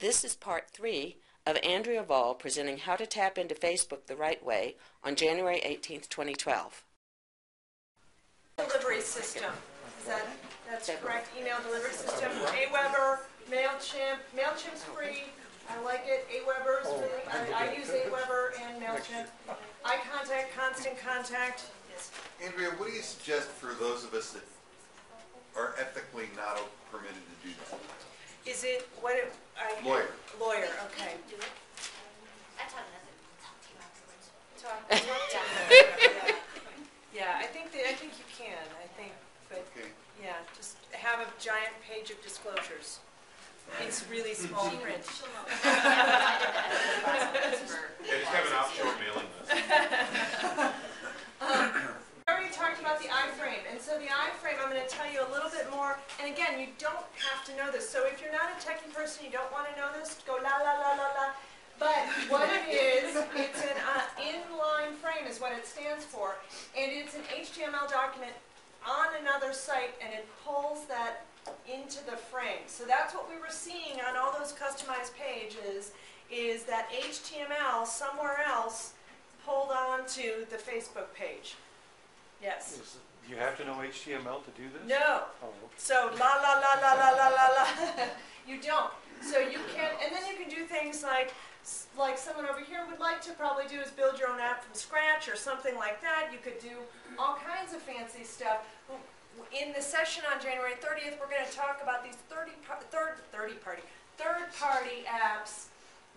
This is part 3 of Andrea Vahl presenting how to tap into Facebook the right way on January 18th, 2012. Delivery system. That's correct. Email delivery system. Aweber, MailChimp. MailChimp's free. I like it. Aweber's really. I use Aweber and MailChimp. iContact, Constant Contact. Yes. Andrea, what do you suggest for those of us that are ethically not permitted to do that? Is it what? Lawyer. Lawyer. Okay. Do it. I taught another. Talk to you afterwards. Talk. Yeah, I think you can. I think, but Okay. yeah, just have a giant page of disclosures. It's really small print. Yeah, just have an offshore mailing list. We already talked about the IFrame, and so the IFrame, I'm going to tell you a little bit more. And again, you don't have to know this. So if you're not a techie person, you don't want to know this, go la la la la la. But what it is, it's an inline frame is what it stands for, and it's an HTML document on another site, and it pulls that into the frame. So that's what we were seeing on all those customized pages, is that HTML somewhere else pulled onto the Facebook page. Yes. You have to know HTML to do this? No. Oh. So la la la la la la la la. You don't. So you can, and then you can do things like someone over here would like to probably do is build your own app from scratch or something like that. You could do all kinds of fancy stuff. In the session on January 30th, we're going to talk about these third-party apps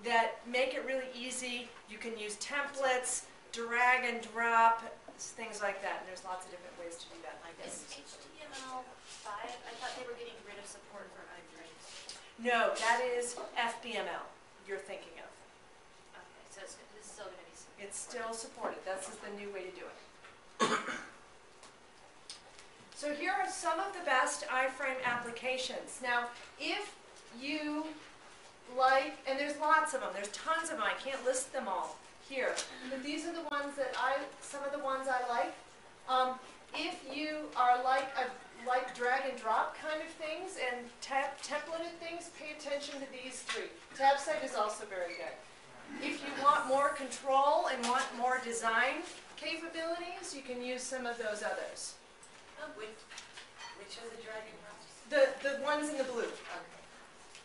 that make it really easy. You can use templates, drag and drop, things like that. And there's lots of different ways to do that like this. Is HTML5? I thought they were getting rid of support for IFrame. No, that is FBML you're thinking of. Okay, so it's still going to be supported. It's still supported. That's just the new way to do it. So here are some of the best IFrame applications. Now, if you like, and there's lots of them, there's tons of them, I can't list them all here, but these are the ones that some of the ones I like. If you are like drag and drop kind of things and templated things, pay attention to these three. TabSite is also very good. If you want more control and want more design capabilities, you can use some of those others. Which are the drag and drops? The ones in the blue. Okay.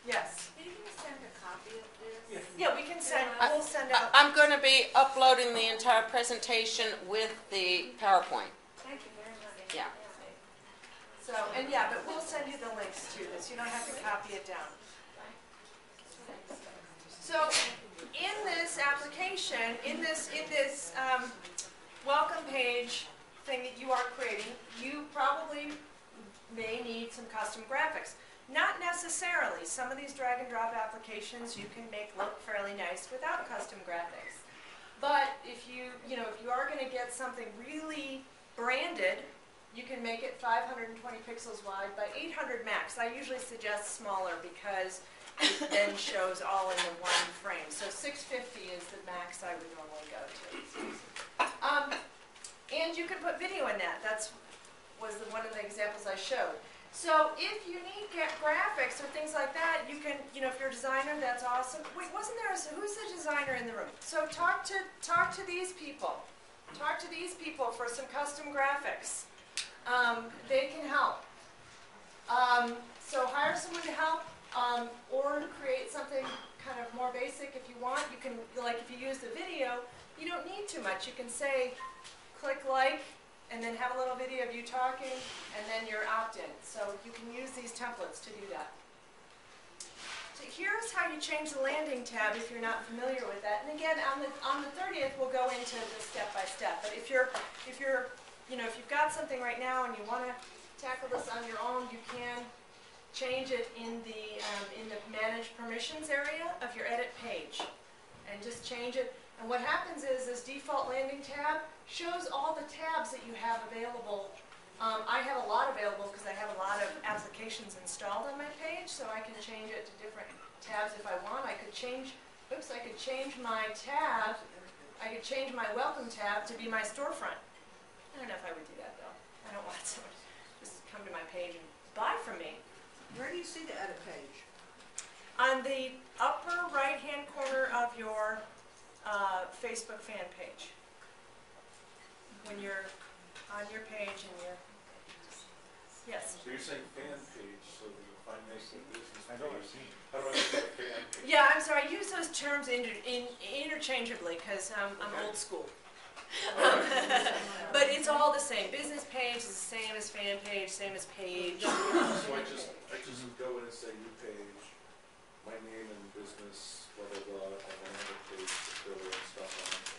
Yes. Can you send a copy of this? Yeah, we can send. We'll send out. I'm going to be uploading the entire presentation with the PowerPoint. Thank you very much. Yeah. So, and yeah, but we'll send you the links to this. You don't have to copy it down. So, in this application, in this welcome page thing that you are creating, you probably may need some custom graphics. Not necessarily. Some of these drag and drop applications you can make look fairly nice without custom graphics. But if you are going to get something really branded, you can make it 520 pixels wide by 800 max. I usually suggest smaller because it then shows all in the one frame. So 650 is the max I would normally go to. And you can put video in that. Was one of the examples I showed. So if you need graphics or things like that, you can, if you're a designer, that's awesome. Wait, who's the designer in the room? So talk to these people. Talk to these people for some custom graphics. They can help. So hire someone to help, or create something kind of more basic if you want. You can, if you use the video, you don't need too much. You can say, click like, and then have a little video of you talking, and then you're opt-in. So you can use these templates to do that. So here's how you change the landing tab if you're not familiar with that. And again, on the 30th, we'll go into the step by step. But if you've got something right now and you want to tackle this on your own, you can change it in the Manage Permissions area of your edit page, and just change it. And what happens is this default landing tab shows all the tabs that you have available. I have a lot available because I have a lot of applications installed on my page, so I can change it to different tabs if I want. I could change my tab. I could change my welcome tab to be my storefront. I don't know if I would do that though. I don't want someone to just come to my page and buy from me. Where do you see the edit page? On the upper right-hand corner of your Facebook fan page. When you're on your page and you're, yes. So you're saying fan page, so that if I make a business I know, I've page, seen. how do I make a fan page? Yeah, I'm sorry, I use those terms interchangeably because I'm old school. But it's all the same. Business page is the same as fan page, same as page. So I just go in and say new page, my name and business, blah, blah, blah, and then I have a page to fill in stuff on.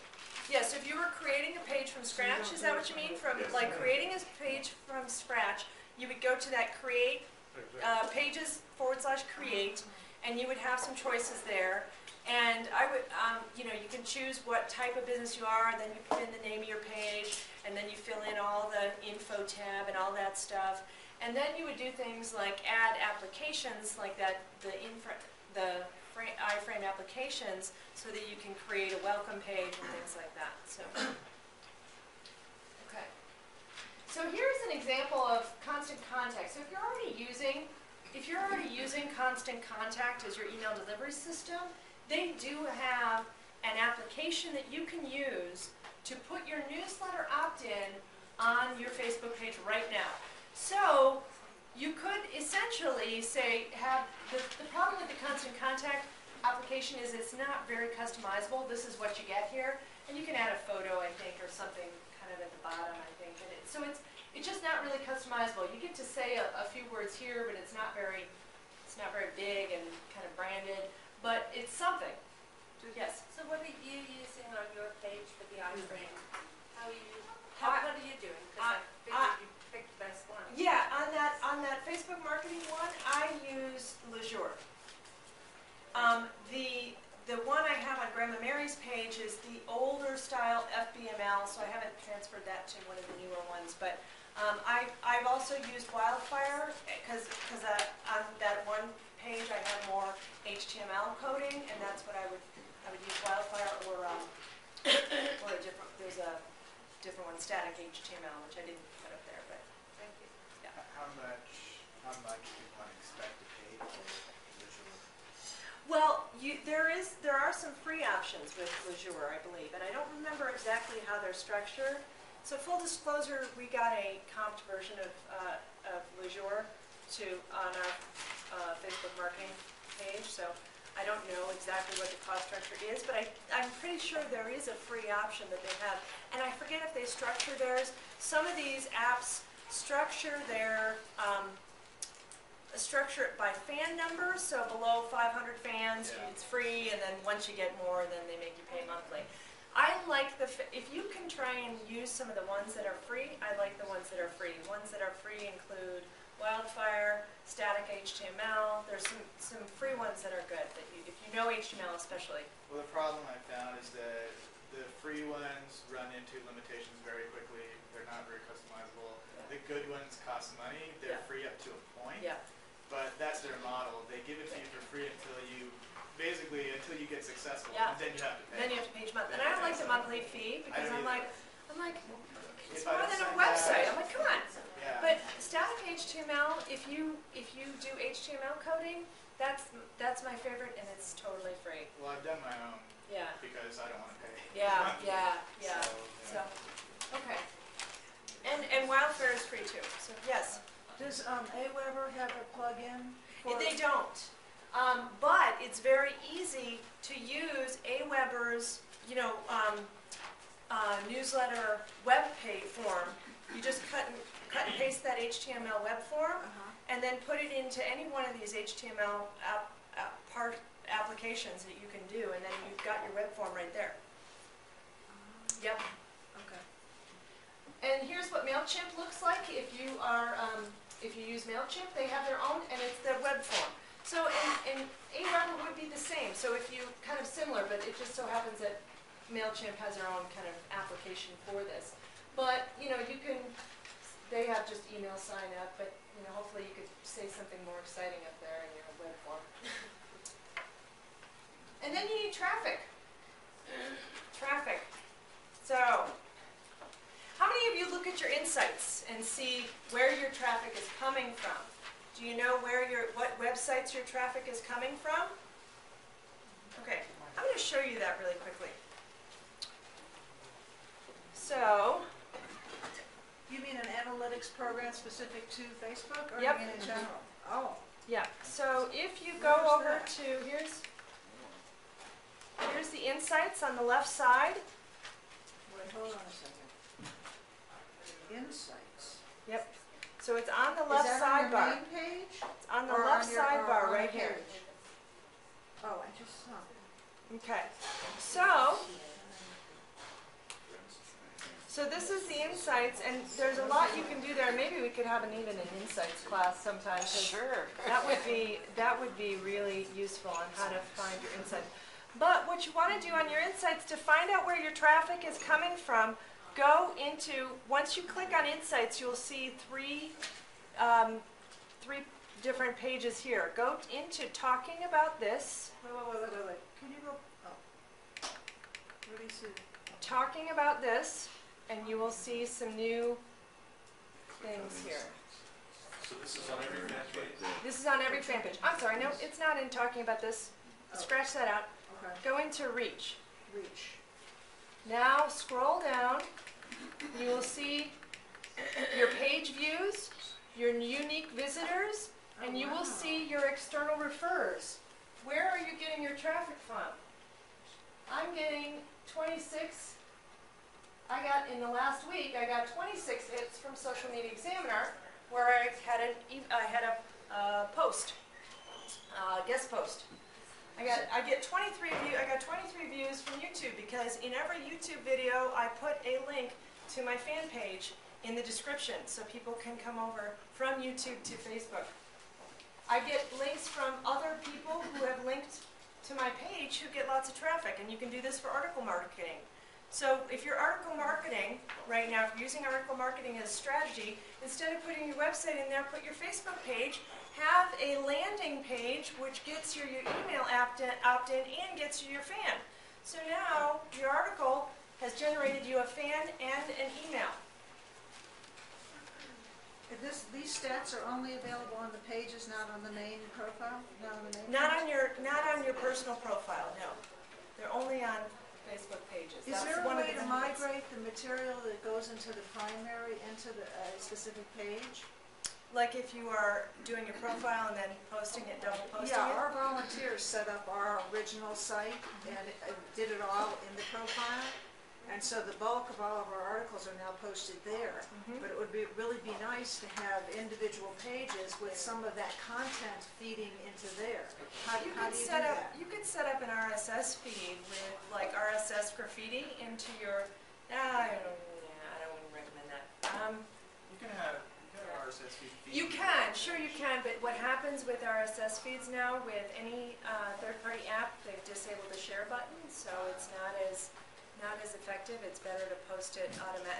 Yeah, so if you were creating a page from scratch, is that what you mean? From Yes. like creating a page from scratch, you would go to that create pages/create, and you would have some choices there. And I would, you know, you can choose what type of business you are, then you put in the name of your page, and then you fill in all the info tab and all that stuff. And then you would do things like add applications like that, the IFrame applications, so that you can create a welcome page and things like that. So, okay. So here's an example of Constant Contact. So if you're already using Constant Contact as your email delivery system, they do have an application that you can use to put your newsletter opt-in on your Facebook page right now. So you could essentially say, the problem with the Constant Contact application is it's not very customizable. This is what you get here. And you can add a photo, I think, or something kind of at the bottom, I think. And so it's just not really customizable. You get to say a few words here, but it's not very big and kind of branded. But it's something. Yes? So what are you using on your page for the IFrame? What are you doing? I- Because I figured you picked the best one. Yeah, on that Facebook marketing one, I use Leisure. The one I have on Grandma Mary's page is the older style FBML, so I haven't transferred that to one of the newer ones. But I've also used Wildfire because on that one page I have more HTML coding, and that's what I would use Wildfire or a different. There's a different one, static HTML, which I didn't put up there, but Thank you. yeah. How much do one expect to pay for Leisure? Well, there are some free options with Leisure, I believe, and I don't remember exactly how they're structured. So full disclosure, we got a comped version of Leisure on our Facebook marketing page, so I don't know exactly what the cost structure is, but I'm pretty sure there is a free option that they have. And I forget if they structure theirs. Some of these apps structure it by fan numbers, so below 500 fans, it's free, and then once you get more, then they make you pay monthly. I like if you can try and use some of the ones that are free, I like the ones that are free. Ones that are free include Wildfire, static HTML. There's some free ones that are good, that if you know HTML especially. Well, the problem I found is that the free ones run into limitations very quickly. They're not very customizable. Yeah. The good ones cost money. They're free up to a point. Yeah. But that's their model. They give it to you for free until you get successful. Yeah. And then you have to pay. Then you have to pay each month. And I don't like the monthly fee because I'm like, it's If I more don't than a send website. that- I'm like, come on. Yeah. But static HTML, if you do HTML coding, that's my favorite, and it's totally free. Well, I've done my own Yeah. because I don't want to pay. Yeah. So, So, okay. And Wildfire is free too. So yes. Does Aweber have a plug-in? They don't. But it's very easy to use Aweber's, newsletter web page form. You just cut and paste that HTML web form, and then put it into any one of these HTML applications that you can do, and then you've got your web form right there. Yep. Okay. And here's what MailChimp looks like if you use MailChimp. They have their own, and it's their web form. So, and Aweber would be the same. So if you, kind of similar, but it just so happens that MailChimp has their own kind of application for this. But, they have just email sign up, but, hopefully you could say something more exciting up there in your web form. And then you need traffic. Traffic. So, how many of you look at your insights and see where your traffic is coming from? Do you know what websites your traffic is coming from? Okay, I'm going to show you that really quickly. So, You mean an analytics program specific to Facebook, or Yep. you mean in general? Oh, yeah, so if you go Where's over that? to, here's the insights on the left side. wait, hold on a second. Insights. Yep. So it's on the left Is that on your sidebar. main page? It's on the Or left on your- or sidebar on right the here. page? Oh, I just saw it. Okay. So this is the insights, and there's a lot you can do there. Maybe we could have even an insights class sometime. 'Cause Sure. that would be really useful on how to find your insights. But what you want to do on your insights to find out where your traffic is coming from, go into, once you click on insights, you'll see three different pages here. Go into talking about this, Wait. Can you go, oh. What do you see? talking about this, and you will see some new things here. So this is on every fan page? This is on every fan page. I'm sorry, no, it's not in talking about this. Scratch that out. Okay, Go into reach. reach. Now scroll down. You will see your page views, your unique visitors, and you will see your external referrers. Where are you getting your traffic from? I'm getting 26. In the last week, I got 26 hits from Social Media Examiner, where I had a post, guest post. I got 23 views from YouTube, because in every YouTube video I put a link to my fan page in the description so people can come over from YouTube to Facebook. I get links from other people who have linked to my page who get lots of traffic, and you can do this for article marketing. So if you're article marketing right now, if you're using article marketing as a strategy, instead of putting your website in there, put your Facebook page. Have a landing page which gets your email opt-in and gets you your fan. So now your article has generated you a fan and an email. These stats are only available on the pages, not on the main profile? Not on the main Not page? not on your personal profile, no. They're only on Facebook pages. Is That's there a one of way the to benefits. migrate the material that goes into the primary into the specific page? Like if you are doing a profile and then posting it, double posting Yeah, it? our volunteers set up our original site and did it all in the profile. And so the bulk of all of our articles are now posted there. Mhm. But it would really be nice to have individual pages with some of that content feeding into there. How do you do that? You could set up an RSS feed with like RSS graffiti into your. I wouldn't recommend that. You can have RSS feed. You can, sure you can, but what happens with RSS feeds now with any third-party app, they've disabled the share button, so it's not as effective. It's better to post it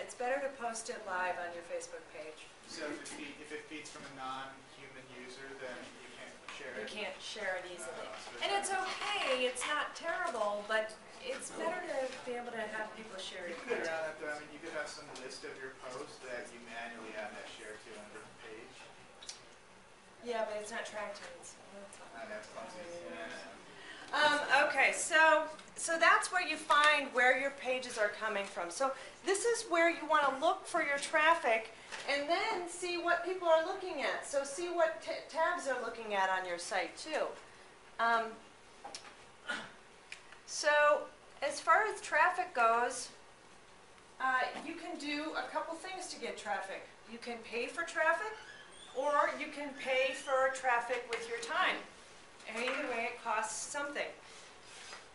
It's better to post it live on your Facebook page. So if it feeds from a non-human user, then you can't share You it. can't share it easily. So And it's okay, it's not terrible, but it's better to be able to have people share You it. could get around that though. I mean, you could have some list of your posts that you manually add that share to on a different page. Yeah, but it's not tracked. So that's all. And that's clumsy. Okay, so that's where you find where your pages are coming from. So this is where you want to look for your traffic and then see what people are looking at. So see what tabs they're looking at on your site too. So as far as traffic goes, you can do a couple things to get traffic. You can pay for traffic, or you can pay for traffic with your time. And either way, it costs something.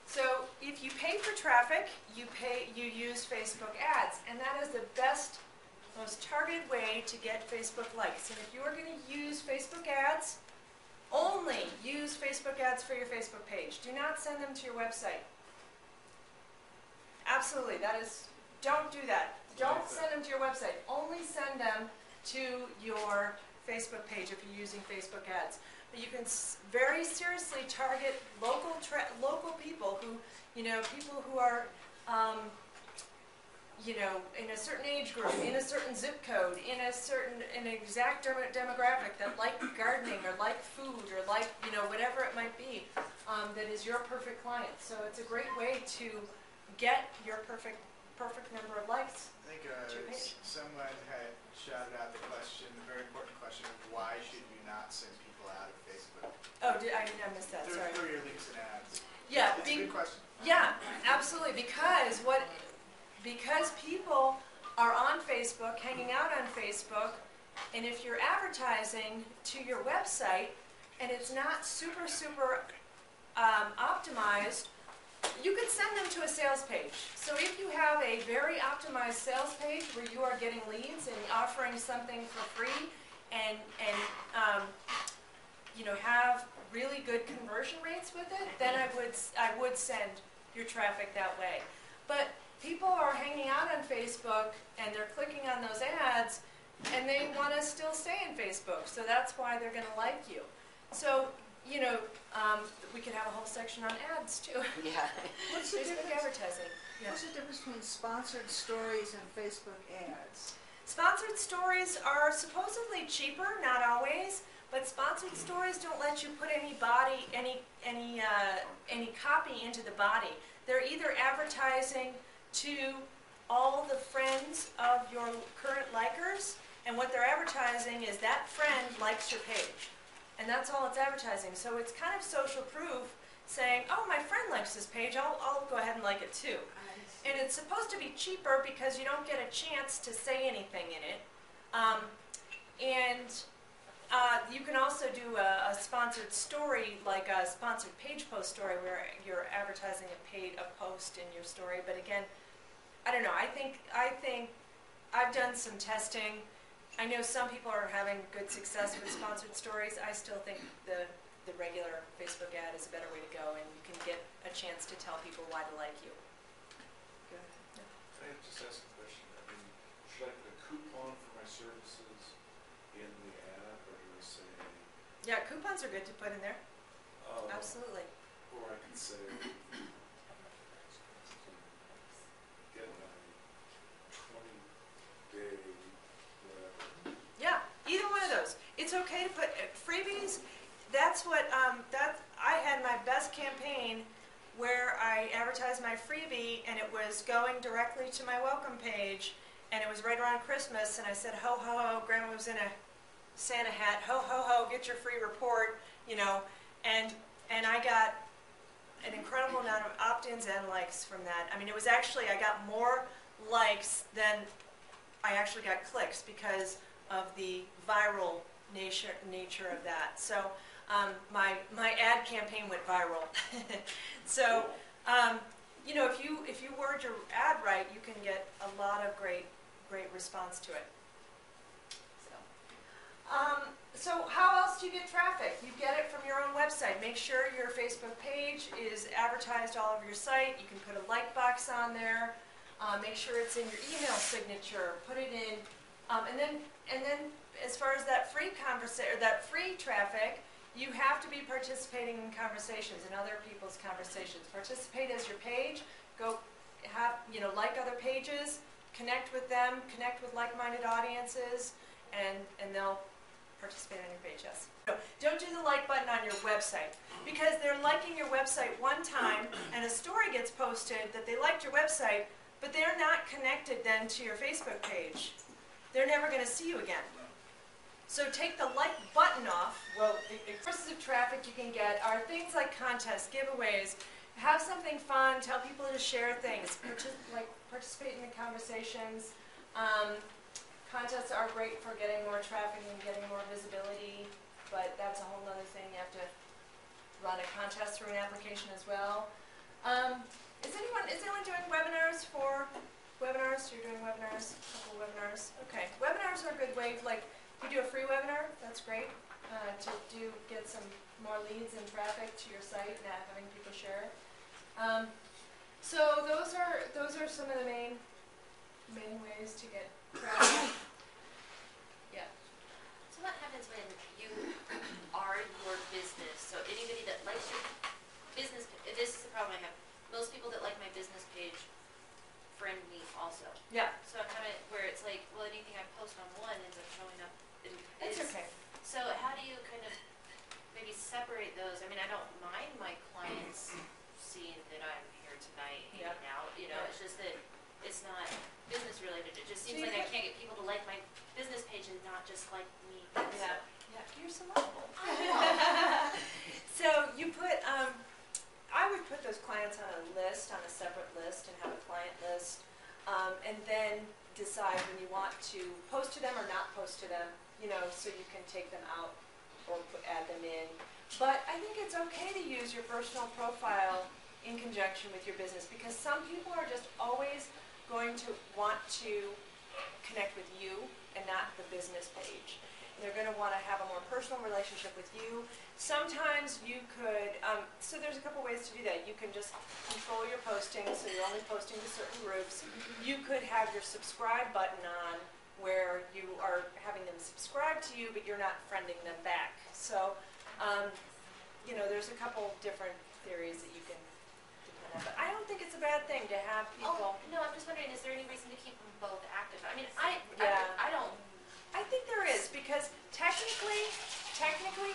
So if you pay for traffic, you use Facebook ads, and that is the best, most targeted way to get Facebook likes. And if you are going to use Facebook ads, only use Facebook ads for your Facebook page. Do not send them to your website. Absolutely, don't do that. Don't send them to your website. Only send them to your Facebook page if you're using Facebook ads. But you can very seriously target local people who, people who are you know, in a certain age group, in a certain zip code, in an exact demographic that like gardening or like food or like, you know, whatever it might be, that is your perfect client. So it's a great way to get your perfect number of likes. I think to your page. someone had shouted out the question, the very important question of why should you not send people out of Facebook Oh, I missed that, sorry. through your links and ads? Yeah, It's a good question. yeah, absolutely, because people are on Facebook, hanging out on Facebook, and if you're advertising to your website and it's not super optimized, you could send them to a sales page. So if you have a very optimized sales page where you are getting leads and offering something for free and you know, have really good conversion rates with it, then I would send your traffic that way. But people are hanging out on Facebook and they're clicking on those ads and they want to still stay in Facebook, so that's why they're going to like you. So, you know, we could have a whole section on ads too. Yeah. What's the Facebook difference? advertising. Yeah. What's the difference between sponsored stories and Facebook ads? Sponsored stories are supposedly cheaper, not always, but sponsored stories don't let you put any copy into the body. They're either advertising to all the friends of your current likers, and what they're advertising is that friend likes your page. And that's all it's advertising. So it's kind of social proof saying, oh, my friend likes this page, I'll go ahead and like it too. And it's supposed to be cheaper because you don't get a chance to say anything in it. You can also do a sponsored story, like a sponsored page post story where you're advertising a post in your story. But again, I don't know. I think I've done some testing. I know some people are having good success with sponsored stories. I still think the regular Facebook ad is a better way to go, and you can get a chance to tell people why to like you. Can I just ask a question? I mean, should I put a coupon for my services in the ad, or do I say? Yeah, coupons are good to put in there. Absolutely. Or I can say, get my 20-day whatever. Yeah, either one of those. It's okay to put freebies. That's what I had my best campaign where I advertised my freebie and it was going directly to my welcome page, and it was right around Christmas, and I said, ho ho ho, Grandma was in a Santa hat, ho ho ho, get your free report, you know, and I got an incredible amount of opt-ins and likes from that. I mean, it was actually, I got more likes than I actually got clicks because of the viral nature of that. So my ad campaign went viral. So you know, if you word your ad right, you can get a lot of great response to it. So how else do you get traffic? You get it from your own website. Make sure your Facebook page is advertised all over your site. You can put a like box on there. Make sure it's in your email signature. Put it in, and then as far as that free traffic, you have to be participating in conversations, in other people's conversations. Participate as your page. Go like other pages. Connect with them. Connect with like-minded audiences, and they'll participate on your page. Yes. No, don't do the like button on your website, because they're liking your website one time, and a story gets posted that they liked your website, but they're not connected then to your Facebook page. They're never going to see you again. So take the like button off. Well, the sources of traffic you can get are things like contests, giveaways. Have something fun. Tell people to share things. Participate in the conversations. Contests are great for getting more traffic and getting more visibility, but that's a whole other thing. You have to run a contest through an application as well. Is anyone doing webinars for webinars? You're doing webinars, a couple webinars. Okay, webinars are a good way. Like if you do a free webinar, that's great to get some more leads and traffic to your site and having people share it. So those are some of the main ways to get traffic. Yeah. So what happens when you are your business? So anybody that likes your business, this is the problem I have. Most people that like my business page friend me also. just So seems you like I put- can't get people to like my business page and not just like me. Yeah, yeah, you're so lovable. So you put, I would put those clients on a list, on a separate list, and have a client list, and then decide when you want to post to them or not post to them, you know, so you can take them out or add them in. But I think it's okay to use your personal profile in conjunction with your business, because some people are just always going to want to connect with you and not the business page. They're going to want to have a more personal relationship with you. Sometimes you could, so there's a couple ways to do that. You can just control your posting, so you're only posting to certain groups. You could have your subscribe button on, where you are having them subscribe to you, but you're not friending them back. So, you know, there's a couple different theories that you can depend on. But I don't think it's a bad thing to have people. Oh, no, I'm just wondering, is there any reason to keep them both active? I mean, Yeah. I don't. I think there is, because technically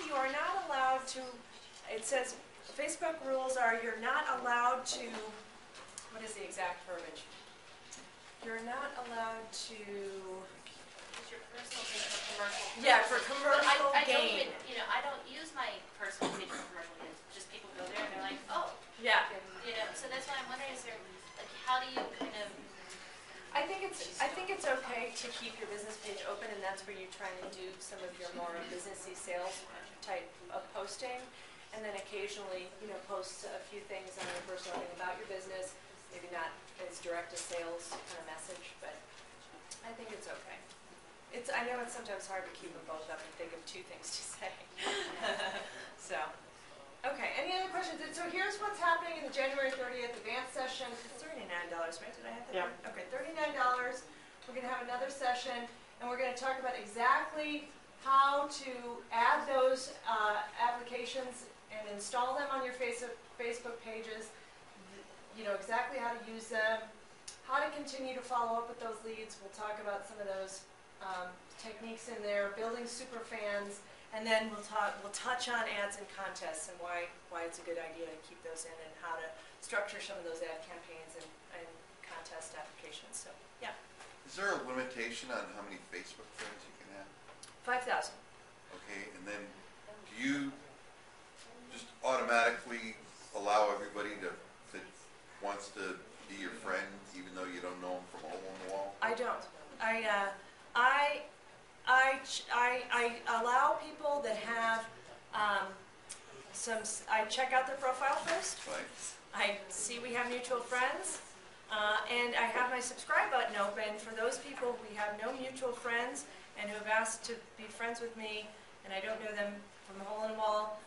you are not allowed to, it says, Facebook rules are you're not allowed to, what is the exact verbiage? You're not allowed to, It's your personal page for commercial. yeah, for But commercial I don't gain. even, you know, I don't use my personal page for commercial gain. Just people go there and they're like, oh, Yeah, you know. So that's why I'm wondering, is there, like, how do you kind of? I think it's okay to keep your business page open, and that's where you're trying to do some of your more businessy sales type of posting, and then occasionally, you know, post a few things on your personal thing about your business, maybe not as direct a sales kind of message, but I think it's okay. I know it's sometimes hard to keep them both up and think of two things to say. So, okay, any other questions? So here's what's happening in the January 30th advanced session. It's $39, right? Did I have that? Yeah. Okay, $39. We're going to have another session, and we're going to talk about exactly how to add those applications and install them on your Facebook pages, you know, exactly how to use them, how to continue to follow up with those leads. We'll talk about some of those techniques in there, building super fans, and then we'll touch on ads and contests and why it's a good idea to keep those in, and how to structure some of those ad campaigns and contest applications. So, yeah. Is there a limitation on how many Facebook friends you can have? 5,000. Okay, and then do you just automatically allow everybody that wants to be your friend, even though you don't know them from a hole in the wall? I don't. I allow people that have I check out their profile first. Right. I see we have mutual friends, and I have my subscribe button open for those people we have no mutual friends and who have asked to be friends with me, and I don't know them from a hole in the wall.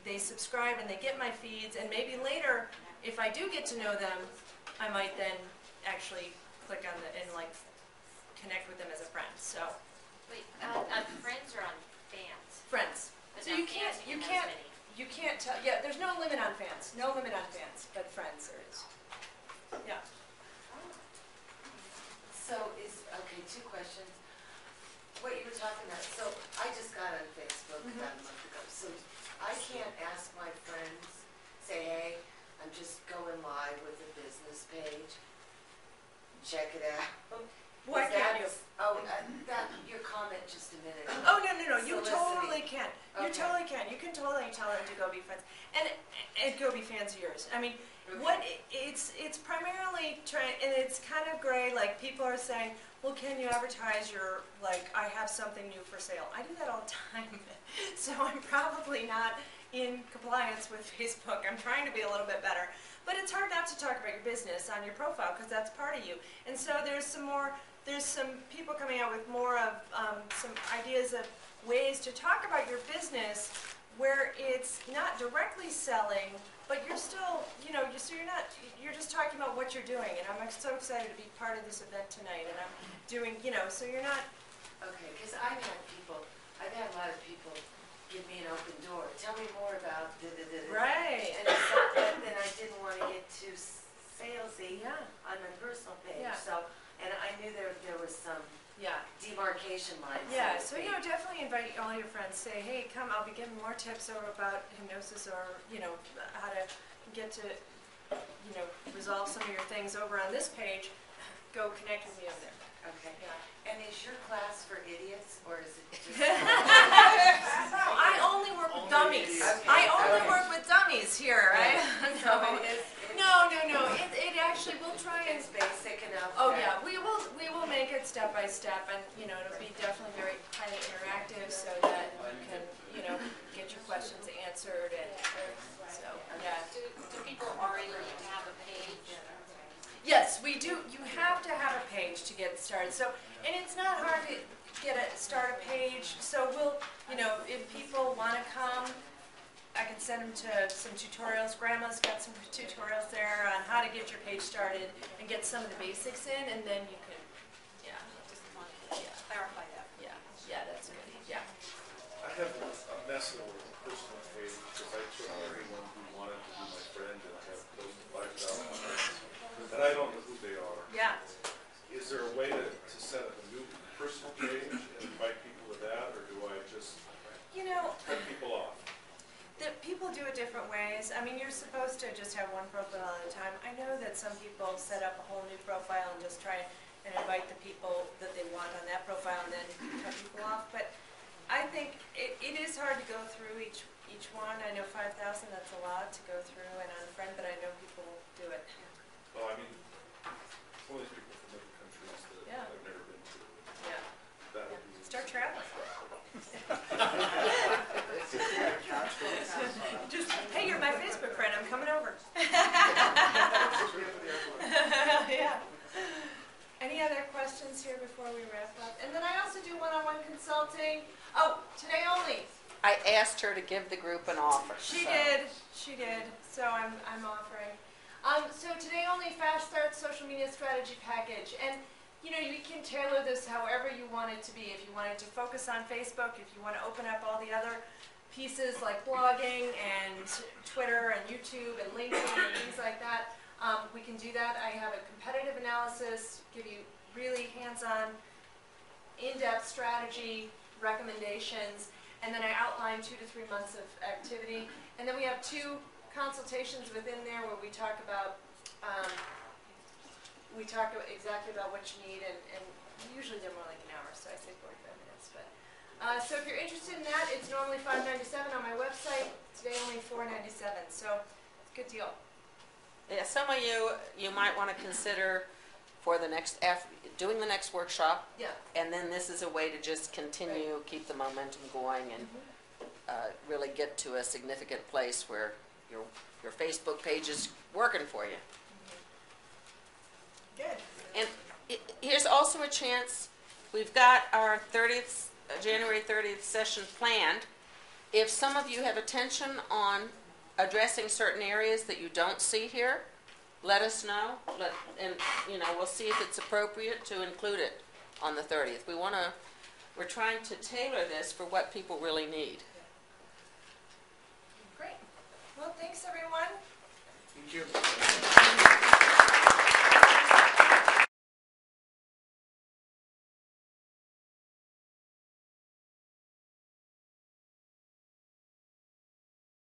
They subscribe and they get my feeds, and maybe later, if I do get to know them, I might then actually click on and like connect with them as a friend. So, Wait, on friends or on fans? friends. But So now you can't fans, have as many. you can't tell. Yeah, there's no limit on fans. No limit on fans, but friends there is. Yeah. So okay, two questions. What you were talking about, so I just got on Facebook about a month ago, so I can't ask my friends, say, hey, I'm just going live with a business page, check it out. Why can't you? Oh, your comment just a minute ago. Oh, no, you Soliciting. totally can. You Okay. totally can. You can totally tell them to go be friends. And go be fans of yours. I mean, Okay. it's primarily, and it's kind of gray, like people are saying, well, can you advertise your, like, I have something new for sale. I do that all the time. So I'm probably not in compliance with Facebook. I'm trying to be a little bit better. But it's hard not to talk about your business on your profile, because that's part of you. And so there's some people coming out with more of some ideas of ways to talk about your business where it's not directly selling, but you're still, you know, you're just talking about what you're doing. And I'm so excited to be part of this event tonight. And I'm doing, you know, so you're not. Okay, because I've had a lot of people give me an open door. Tell me more about da-da-da-da. Right. And it's not that, then I didn't want to get too salesy Yeah. on my personal page. Yeah. So, and I knew there was some Yeah. demarcation lines. Yeah, to so, you know, definitely invite all your friends. Say, hey, come, I'll be giving more tips about hypnosis, or, you know, how to get to, you know, resolve some of your things over on this page. Go connect with me over there. Okay. And is your class for idiots, or is it just? I only work with dummies. idiots. I only Okay. work with dummies here, right? So it is. No. It actually, we'll try and. It's basic enough. Oh that- yeah, we will make it step by step, and it'll be definitely very highly interactive, so that you can get your questions answered, and so yeah. Do people already need to have a page? Yes, we do. You have to have a page to get started. So, and it's not hard to start a page. So we'll, if people want to come, I can send them to some tutorials. Grandma's got some tutorials there on how to get your page started and get some of the basics in, and then you can, Just want to clarify that. yeah, that's good. Yeah. I have a mess of a personal page because I took anyone who wanted to be my friend and have close to 5,000 friends, and I don't know who they are. Yeah. Is there a way to set up a new personal page and invite people to that, or do I just cut people off? People do it different ways. I mean, you're supposed to just have one profile at a time. I know that some people set up a whole new profile and just try and invite the people that they want on that profile and then cut people off. But I think it is hard to go through each one. I know 5,000, that's a lot to go through and unfriend, but I know people do it. Well, I mean, some of these people from other countries that Yeah. I've never been to. Yeah. That would be. Start traveling. Just, hey, you're my Facebook friend, I'm coming over. Yeah. Any other questions here before we wrap up? And then I also do one-on-one consulting. Oh, today only. I asked her to give the group an offer. She so. did. So I'm offering. So today only fast start social media strategy package. And you can tailor this however you want it to be. If you want it to focus on Facebook, if you want to open up all the other pieces like blogging and Twitter and YouTube and LinkedIn and things like that, we can do that. I have a competitive analysis, give you really hands-on, in-depth strategy, recommendations, and then I outline 2 to 3 months of activity. And then we have 2 consultations within there where we talk about exactly about what you need, and usually they're more like an hour, so I say 45 minutes. But so if you're interested in that, it's normally $5.97 on my website. Today only $4.97, so it's a good deal. Yeah, some of you might want to consider for the doing the next workshop, Yeah. and then this is a way to just continue, keep the momentum going, and really get to a significant place where your Facebook page is working for you. Good. And here's also a chance. We've got our January 30th session planned. If some of you have attention on addressing certain areas that you don't see here, let us know. And we'll see if it's appropriate to include it on the 30th. We're trying to tailor this for what people really need. Great. Well, thanks everyone. Thank you.